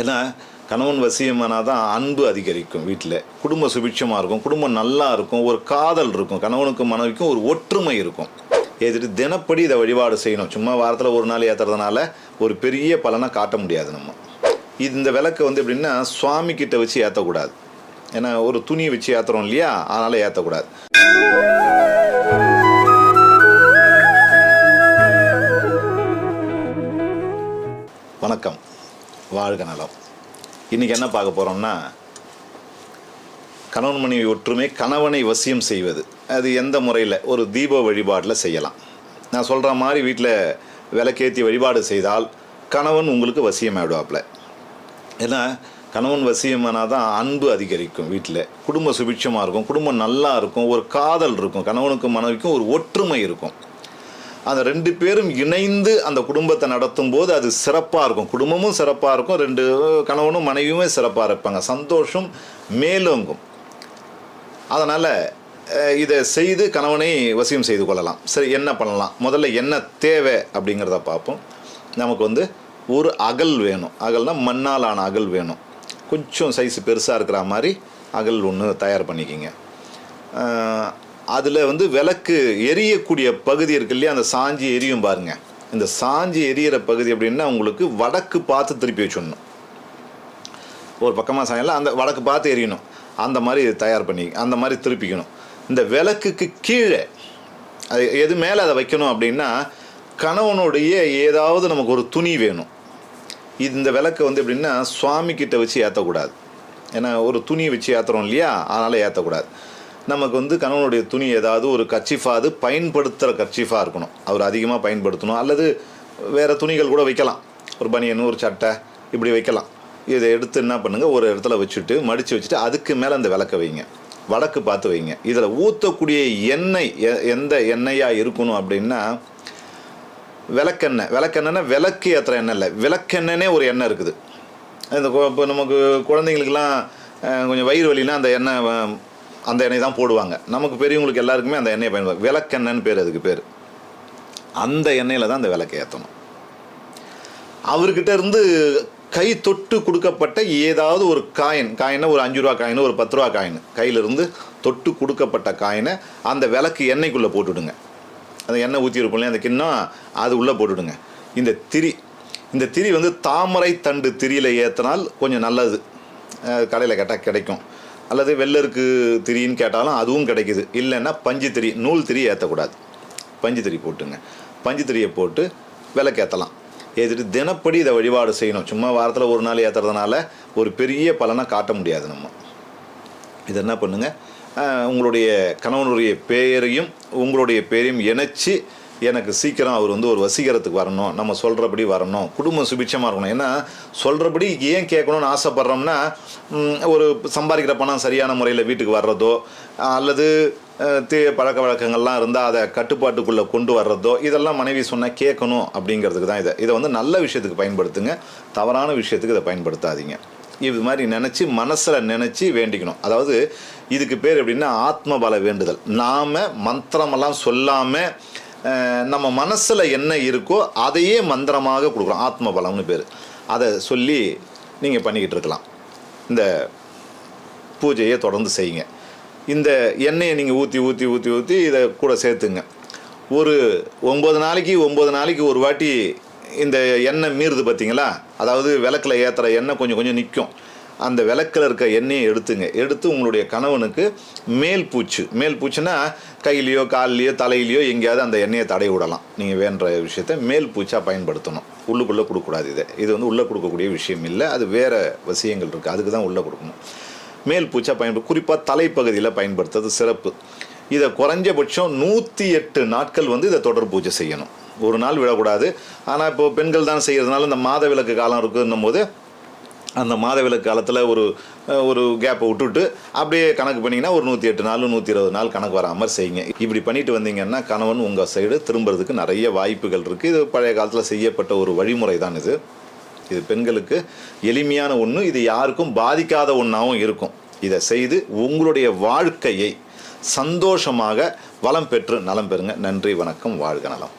ஏன்னா கணவன் வசியமானால் தான் அன்பு அதிகரிக்கும், வீட்டில் குடும்பம் சுபிட்சமாக இருக்கும், குடும்பம் நல்லா இருக்கும், ஒரு காதல் இருக்கும், கணவனுக்கும் மனைவிக்கும் ஒரு ஒற்றுமை இருக்கும். ஏதிட்டு தினப்படி இதை வழிபாடு செய்யணும். சும்மா வாரத்தில் ஒரு நாள் ஏற்றுறதுனால ஒரு பெரிய பலனை காட்ட முடியாது. நம்ம இந்த விளக்கை எப்படின்னா சுவாமி கிட்ட வச்சு ஏற்றக்கூடாது. ஏன்னா ஒரு துணி வச்சு ஏற்றுறோம் இல்லையா, அதனால் ஏற்றக்கூடாது. வணக்கம், வாழ்க நலம். இன்றைக்கி என்ன பார்க்க போகிறோம்னா, கணவன் மனைவி ஒற்றுமை, கணவனை வசியம் செய்வது. அது எந்த முறையில்? ஒரு தீப வழிபாட்டில் செய்யலாம். நான் சொல்கிற மாதிரி வீட்டில் விளக்கேற்றி வழிபாடு செய்தால் கணவன் உங்களுக்கு வசியமாகிடுவாப்புல. ஏன்னா கணவன் வசியமானால் தான் அன்பு அதிகரிக்கும், வீட்டில் குடும்பம் சுபிட்சமாக இருக்கும், குடும்பம் நல்லா இருக்கும், ஒரு காதல் இருக்கும், கணவனுக்கும் மனைவிக்கும் ஒரு ஒற்றுமை இருக்கும். அந்த ரெண்டு பேரும் இணைந்து அந்த குடும்பத்தை நடத்தும் போது அது சிறப்பாக இருக்கும். குடும்பமும் சிறப்பாக இருக்கும், ரெண்டு கணவனும் மனைவியுமே சிறப்பாக இருப்பாங்க, சந்தோஷம் மேலோங்கும். அதனால் இதை செய்து கணவனை வசியம் செய்து கொள்ளலாம். சரி, என்ன பண்ணலாம்? முதல்ல என்ன தேவை அப்படிங்கிறத பார்ப்போம். நமக்கு ஒரு அகல் வேணும். அகல்னால் மண்ணால் ஆன அகல் வேணும். கொஞ்சம் சைஸ் பெருசாக இருக்கிற மாதிரி அகல் ஒன்று தயார் பண்ணிக்கிங்க. அதில் விளக்கு எரியக்கூடிய பகுதி இருக்கு இல்லையா, அந்த சாஞ்சி எரியும் பாருங்கள். இந்த சாஞ்சி எரியிற பகுதி அப்படின்னா உங்களுக்கு வடக்கு பார்த்து திருப்பி வச்சிடணும். ஒரு பக்கமாக சாயலாம், அந்த வடக்கு பார்த்து எரியணும். அந்த மாதிரி தயார் பண்ணி அந்த மாதிரி திருப்பிக்கணும். இந்த விளக்குக்கு கீழே அது எது மேலே அதை வைக்கணும் அப்படின்னா, கணவனுடைய ஏதாவது நமக்கு ஒரு துணி வேணும். இந்த விளக்கை எப்படின்னா சுவாமி கிட்ட வச்சு ஏற்றக்கூடாது. ஏன்னா ஒரு துணி வச்சு ஏற்றுறோம் இல்லையா, அதனால் ஏற்றக்கூடாது. நமக்கு கணவனுடைய துணி ஏதாவது ஒரு கர்ச்சீஃபாக, அது பயன்படுத்துகிற கர்ச்சீஃபாக இருக்கணும். அவர் அதிகமாக பயன்படுத்தணும். அல்லது வேறு துணிகள் கூட வைக்கலாம், ஒரு பனியன், ஒரு சட்டை, இப்படி வைக்கலாம். இதை எடுத்து என்ன பண்ணுங்கள், ஒரு இடத்துல வச்சுட்டு மடித்து வச்சுட்டு அதுக்கு மேலே அந்த விளக்கை வைங்க, வடக்கு பார்த்து வைங்க. இதில் ஊற்றக்கூடிய எண்ணெய் எந்த எண்ணெயாக இருக்கணும் அப்படின்னா, விளக்கெண்ணெய். விளக்கெண்ணெய்னா விளக்கு ஏற்றுற எண்ணெய் இல்லை, விளக்கெண்ணெய்னே ஒரு எண்ணெய் இருக்குது. இந்த இப்போ நமக்கு குழந்தைங்களுக்கெல்லாம் கொஞ்சம் வயிறு வலினா அந்த எண்ணெய் தான் போடுவாங்க. நமக்கு பெரியவங்களுக்கு எல்லாருக்குமே அந்த எண்ணெயை பயன்படுது. விளக்கெண்ணெய்னு பேர், அதுக்கு பேர். அந்த எண்ணெயில் தான் அந்த விளக்கை ஏற்றணும். அவர்கிட்ட இருந்து கை தொட்டு கொடுக்கப்பட்ட ஏதாவது ஒரு காயினை, ஒரு 5 ரூபா காயின், ஒரு 10 ரூபா காயின், கையிலிருந்து தொட்டு கொடுக்கப்பட்ட காயினை அந்த விளக்கு எண்ணெய்க்குள்ளே போட்டுவிடுங்க. அந்த எண்ணெய் ஊற்றிருப்போம் இல்லையா, அந்த கிண்ணம், அது உள்ளே போட்டுவிடுங்க. இந்த திரி தாமரை தண்டு திரியில் ஏற்றினால் கொஞ்சம் நல்லது. கடையில் கேட்டால் கிடைக்கும். அல்லது வெள்ளருக்கு திரின்னு கேட்டாலும் அதுவும் கிடைக்குது. இல்லைன்னா பஞ்சு திரி, நூல் திரி ஏற்றக்கூடாது, பஞ்சு திரி போட்டுங்க. பஞ்சு திரியை போட்டு விளக்கு ஏற்றலாம். ஏற்றிட்டு தினப்படி இதை வழிபாடு செய்யணும். சும்மா வாரத்தில் ஒரு நாள் ஏற்றுறதுனால ஒரு பெரிய பலனை காட்ட முடியாது. நம்ம இது என்ன பண்ணுங்கள், உங்களுடைய கணவனுடைய பெயரையும் உங்களுடைய பெயரையும் இணைச்சி, எனக்கு சீக்கிரம் அவர் ஒரு வசீகரத்துக்கு வரணும், நம்ம சொல்கிறபடி வரணும், குடும்பம் சுபிட்சமாக இருக்கணும். ஏன்னா சொல்கிறபடி ஏன் கேட்கணும்னு ஆசைப்பட்றோம்னா, ஒரு சம்பாதிக்கிற பணம் சரியான முறையில் வீட்டுக்கு வர்றதோ, அல்லது பழக்க வழக்கங்கள்லாம் இருந்தால் அதை கட்டுப்பாட்டுக்குள்ளே கொண்டு வர்றதோ, இதெல்லாம் மனைவி சொன்னால் கேட்கணும் அப்படிங்கிறதுக்கு தான். இதை நல்ல விஷயத்துக்கு பயன்படுத்துங்க, தவறான விஷயத்துக்கு இதை பயன்படுத்தாதீங்க. இது மாதிரி நினச்சி, மனசில் நினச்சி வேண்டிக்கணும். அதாவது இதுக்கு பேர் எப்படின்னா ஆத்மபல வேண்டுதல். நாம் மந்திரமெல்லாம் சொல்லாமல் நம்ம மனசில் என்ன இருக்கோ அதையே மந்திரமாக கொடுக்குறோம், ஆத்மபலம்னு பேர். அதை சொல்லி நீங்கள் பண்ணிக்கிட்டு இருக்கலாம். இந்த பூஜையை தொடர்ந்து செய்யுங்க. இந்த எண்ணெயை நீங்கள் ஊற்றி இதை கூட சேர்த்துங்க. ஒரு 9 நாளைக்கு ஒரு வாட்டி இந்த எண்ணெய் மீறுது பார்த்தீங்களா, அதாவது விளக்கில் ஏற்றுற எண்ணெய் கொஞ்சம் நிற்கும். அந்த விளக்கில் இருக்க எண்ணெயை எடுத்து உங்களுடைய கணவனுக்கு மேல் பூச்சுன்னா கையிலையோ கால்லையோ தலையிலையோ எங்கேயாவது அந்த எண்ணெயை தடை விடலாம். நீங்கள் வேண்ட விஷயத்தை மேல் பூச்சாக பயன்படுத்தணும். உள்ளுக்குள்ளே கொடுக்கக்கூடாது. இது உள்ளே கொடுக்கக்கூடிய விஷயம் இல்லை, அது வேறு விஷயங்கள் இருக்குது, அதுக்கு தான் உள்ளே கொடுக்கணும். மேல் பூச்சா குறிப்பாக தலைப்பகுதியில் பயன்படுத்துறது சிறப்பு. இதை குறைஞ்சபட்சம் 108 நாட்கள் இதை தொடர் பூஜை செய்யணும். ஒரு நாள் விடக்கூடாது. ஆனால் இப்போது பெண்கள் தான் செய்கிறதுனால இந்த மாத விளக்கு காலம் இருக்குன்னும் போது அந்த மாத விளக்கு காலத்தில் ஒரு கேப்பை விட்டுட்டு அப்படியே கணக்கு பண்ணிங்கன்னா ஒரு 108 நாள் 120 நாள் கணக்கு வராமல் செய்யுங்க. இப்படி பண்ணிட்டு வந்தீங்கன்னா கணவன் உங்கள் சைடு திரும்புறதுக்கு நிறைய வாய்ப்புகள் இருக்குது. இது பழைய காலத்தில் செய்யப்பட்ட ஒரு வழிமுறை தான். இது பெண்களுக்கு எளிமையான ஒன்று, இது யாருக்கும் பாதிக்காத ஒன்றாகவும் இருக்கும். இதை செய்து உங்களுடைய வாழ்க்கையை சந்தோஷமாக வளம் பெற்று நலம் பெறுங்க. நன்றி, வணக்கம், வாழ்க நலம்.